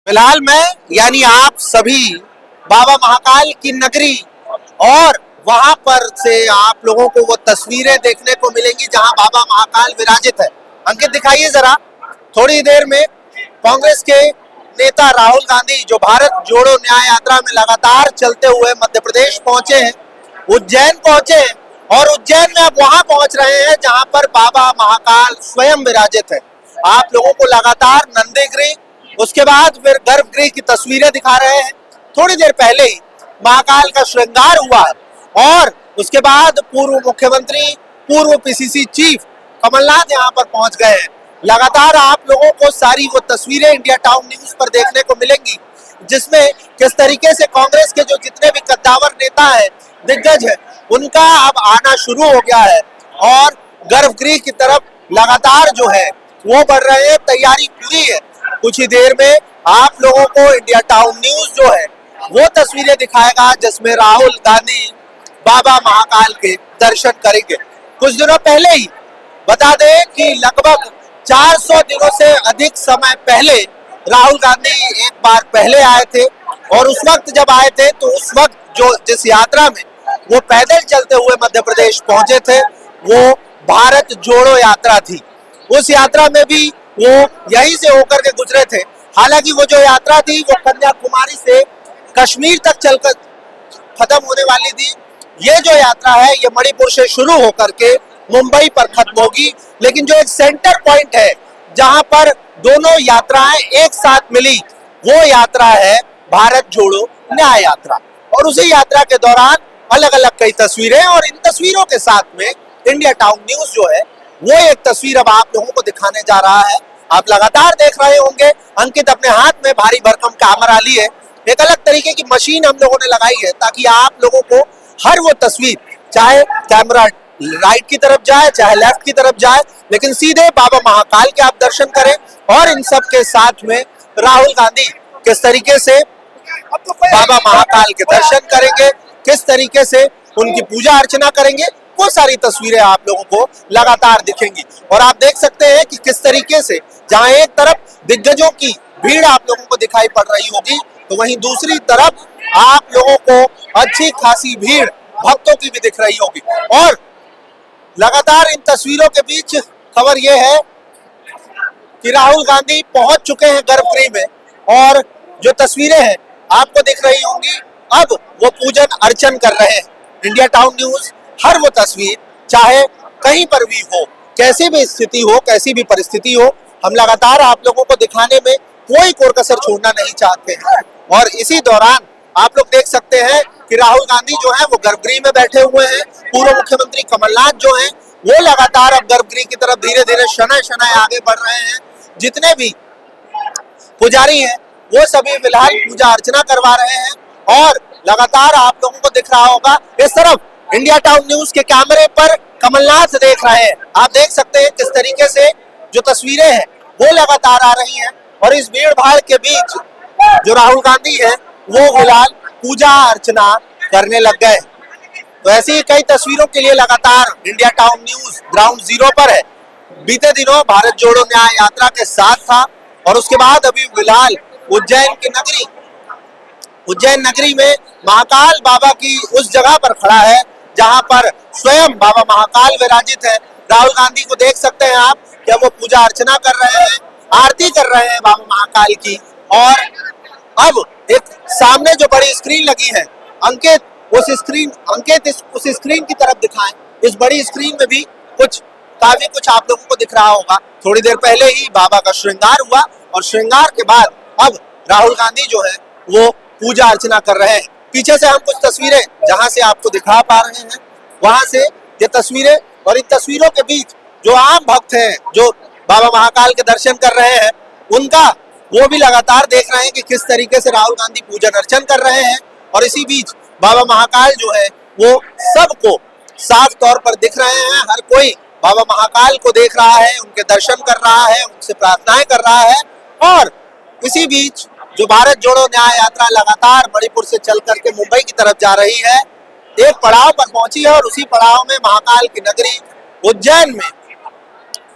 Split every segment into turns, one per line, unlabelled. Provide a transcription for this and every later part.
फिलहाल मैं यानी आप सभी बाबा महाकाल की नगरी और वहां पर से आप लोगों को वो तस्वीरें देखने को मिलेंगी जहां बाबा महाकाल विराजित है। अंकित दिखाइए जरा। थोड़ी देर में कांग्रेस के नेता राहुल गांधी जो भारत जोड़ो न्याय यात्रा में लगातार चलते हुए मध्य प्रदेश पहुंचे हैं, उज्जैन पहुंचे हैं और उज्जैन में अब वहां पहुंच रहे हैं जहां पर बाबा महाकाल स्वयं विराजित है। आप लोगों को लगातार नंदीगिरी, उसके बाद फिर गर्भगृह की तस्वीरें दिखा रहे हैं। थोड़ी देर पहले ही महाकाल का श्रृंगार हुआ है और उसके बाद पूर्व मुख्यमंत्री, पूर्व पीसीसी चीफ कमलनाथ यहां पर पहुंच गए हैं। लगातार आप लोगों को सारी वो तस्वीरें इंडिया टाउन न्यूज पर देखने को मिलेंगी जिसमें किस तरीके से कांग्रेस के जो जितने भी कद्दावर नेता हैं, दिग्गज है, उनका अब आना शुरू हो गया है और गर्भगृह की तरफ लगातार जो है वो बढ़ रहे हैं। तैयारी पूरी है। कुछ ही देर में आप लोगों को इंडिया टाउन न्यूज जो है वो तस्वीरें दिखाएगा जिसमें राहुल गांधी बाबा महाकाल के दर्शन करेंगे। कुछ दिनों पहले ही बता दें कि लगभग 400 दिनों से अधिक समय पहले राहुल गांधी एक बार पहले आए थे और उस वक्त जब आए थे तो उस वक्त जो जिस यात्रा में वो पैदल चलते हुए मध्य प्रदेश पहुंचे थे वो भारत जोड़ो यात्रा थी। उस यात्रा में भी वो यहीं से होकर के गुजरे थे। हालांकि वो जो यात्रा थी वो कन्याकुमारी से कश्मीर तक चलकर खत्म होने वाली थी। ये जो यात्रा है ये मणिपुर से शुरू होकर के मुंबई पर खत्म होगी, लेकिन जो एक सेंटर पॉइंट है जहां पर दोनों यात्राएं एक साथ मिली वो यात्रा है भारत जोड़ो न्याय यात्रा। और उसी यात्रा के दौरान अलग अलग कई तस्वीरें और इन तस्वीरों के साथ में इंडिया टाउन न्यूज जो है वो एक तस्वीर अब आप लोगों को दिखाने जा रहा है। आप लगातार देख रहे होंगे अंकित अपने हाथ में भारी भरकम कैमरा लिए एक अलग तरीके की मशीन हम लोगों ने लगाई है ताकि आप लोगों को हर वो तस्वीर, चाहे कैमरा राइट की तरफ जाए चाहे लेफ्ट की तरफ जाए, लेकिन सीधे बाबा महाकाल के आप दर्शन करें। और इन सब के साथ में राहुल गांधी किस तरीके से बाबा महाकाल के दर्शन करेंगे, किस तरीके से उनकी पूजा अर्चना करेंगे, वो सारी तस्वीरें आप लोगों को लगातार दिखेंगी। और आप देख सकते हैं कि किस तरीके से जहां एक तरफ दिग्गजों की भीड़ आप लोगों को दिखाई पड़ रही होगी तो वहीं दूसरी तरफ आप लोगों को अच्छी खासी भीड़ भक्तों की भी दिख रही होगी। और लगातार इन तस्वीरों के बीच खबर यह है कि राहुल गांधी पहुंच चुके हैं गर्भगृह में और जो तस्वीरें हैं आपको दिख रही होंगी, अब वो पूजन अर्चन कर रहे हैं। इंडिया टाउन न्यूज हर वो तस्वीर चाहे कहीं पर भी हो, कैसी भी स्थिति हो, कैसी भी परिस्थिति हो, हम लगातार आप लोगों को दिखाने में कोई कोर-कसर छोड़ना नहीं चाहते हैं। और इसी दौरान आप लोग देख सकते हैं कि राहुल गांधी जो है वो गर्भगृह में बैठे हुए हैं। पूर्व मुख्यमंत्री कमलनाथ जो हैं वो लगातार अब गर्भगृह की तरफ धीरे धीरे शनय शनय आगे बढ़ रहे हैं। जितने भी पुजारी हैं वो सभी फिलहाल पूजा अर्चना करवा रहे हैं और लगातार आप लोगों को दिख रहा होगा इस तरफ इंडिया टाउन न्यूज के कैमरे पर कमलनाथ देख रहे हैं। आप देख सकते हैं किस तरीके से जो तस्वीरें हैं वो लगातार आ रही हैं और इस भीड़ भाड़ के बीच जो राहुल गांधी है वो फिलहाल पूजा अर्चना करने लग गए। तो ऐसी ही कई तस्वीरों के लिए लगातार India town news ground zero पर है। बीते दिनों भारत जोड़ो न्याय यात्रा के साथ था और उसके बाद अभी फिलहाल उज्जैन नगरी में महाकाल बाबा की उस जगह पर खड़ा है जहां पर स्वयं बाबा महाकाल विराजित है। राहुल गांधी को देख सकते हैं आप क्या वो पूजा अर्चना कर रहे हैं, आरती कर रहे हैं बाबा महाकाल की। और अब एक सामने जो बड़ी स्क्रीन लगी है, अंकित उस स्क्रीन की तरफ दिखाएं। इस बड़ी स्क्रीन में भी काफी कुछ आप लोगों को दिख रहा होगा। थोड़ी देर पहले ही बाबा का श्रृंगार हुआ और श्रृंगार के बाद अब राहुल गांधी जो है वो पूजा अर्चना कर रहे हैं। पीछे से हम कुछ तस्वीरें जहां से आपको दिखा पा रहे हैं वहां से ये तस्वीरें, और इन तस्वीरों के बीच जो आम भक्त हैं जो बाबा महाकाल के दर्शन कर रहे हैं उनका वो भी लगातार देख रहे हैं कि किस तरीके से राहुल गांधी पूजन अर्चन कर रहे हैं। और इसी बीच बाबा महाकाल जो है वो सबको साफ तौर पर दिख रहे हैं। हर कोई बाबा महाकाल को देख रहा है, उनके दर्शन कर रहा है, उनसे प्रार्थनाएं कर रहा है। और इसी बीच जो भारत जोड़ो न्याय यात्रा लगातार मणिपुर से चल करके मुंबई की तरफ जा रही है, एक पड़ाव पर पहुंची है और उसी पड़ाव में महाकाल की नगरी उज्जैन में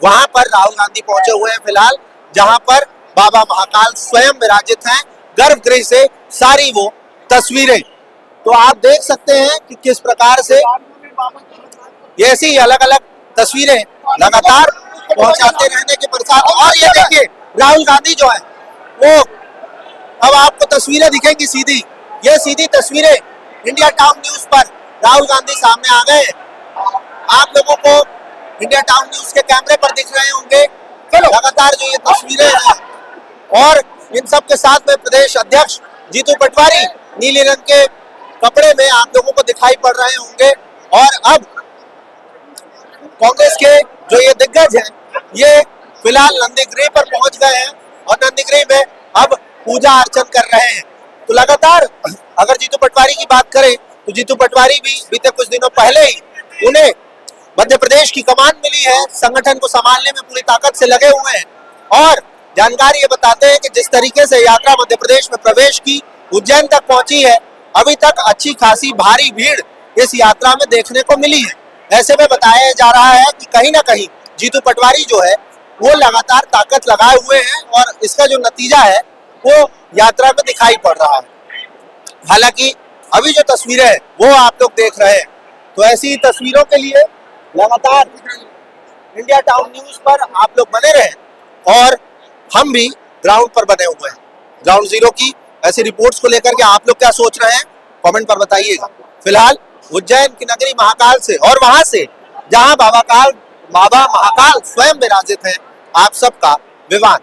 वहां पर राहुल गांधी पहुंचे हुए हैं फिलहाल, जहां पर बाबा महाकाल स्वयं विराजित हैं गर्भगृह से सारी वो तस्वीरें। तो आप देख सकते हैं कि किस प्रकार से ये ऐसी अलग अलग तस्वीरें लगातार पहुंचाते रहने के पश्चात, और ये देखिए राहुल गांधी जो है वो, अब आपको तस्वीरें दिखेंगी सीधी, ये सीधी तस्वीरें इंडिया टाउन न्यूज पर राहुल गांधी सामने आ गए। आप लोगों को इंडिया टाउन न्यूज के कैमरे पर दिख रहे होंगे लगातार जो ये तस्वीरें हैं, और इन सब के साथ में प्रदेश अध्यक्ष जीतू पटवारी नीले रंग के कपड़े में आप लोगों को दिखाई पड़ रहे होंगे। और अब कांग्रेस के जो ये दिग्गज हैं ये फिलहाल नंदीगृह पर पहुंच गए हैं और नंदीगृह में अब पूजा अर्चन कर रहे हैं। तो लगातार अगर जीतू पटवारी की बात करें तो जीतू पटवारी भी बीते कुछ दिनों पहले ही उन्हें मध्य प्रदेश की कमान मिली है, संगठन को संभालने में पूरी ताकत से लगे हुए हैं। और जानकारी ये बताते हैं कि जिस तरीके से यात्रा मध्य प्रदेश में प्रवेश की उज्जैन तक पहुंची है, अभी तक अच्छी खासी भारी भीड़ इस यात्रा में देखने को मिली है। ऐसे में बताया जा रहा है कि कहीं ना कहीं जीतू पटवारी जो है वो लगातार ताकत लगाए हुए हैं और इसका जो नतीजा है वो यात्रा में दिखाई पड़ रहा है। हालांकि अभी जो तस्वीरें हैं वो आप लोग देख रहे हैं, तो ऐसी तस्वीरों के लिए लगातार इंडिया टाउन न्यूज पर आप लोग बने रहें और हम भी ग्राउंड पर बने हुए हैं। ग्राउंड जीरो की ऐसी रिपोर्ट्स को लेकर के आप लोग क्या सोच रहे हैं कमेंट पर बताइएगा। फिलहाल उज्जैन की नगरी महाकाल से और वहां से जहां बाबा महाकाल स्वयं विराजित हैं, आप सबका विवान।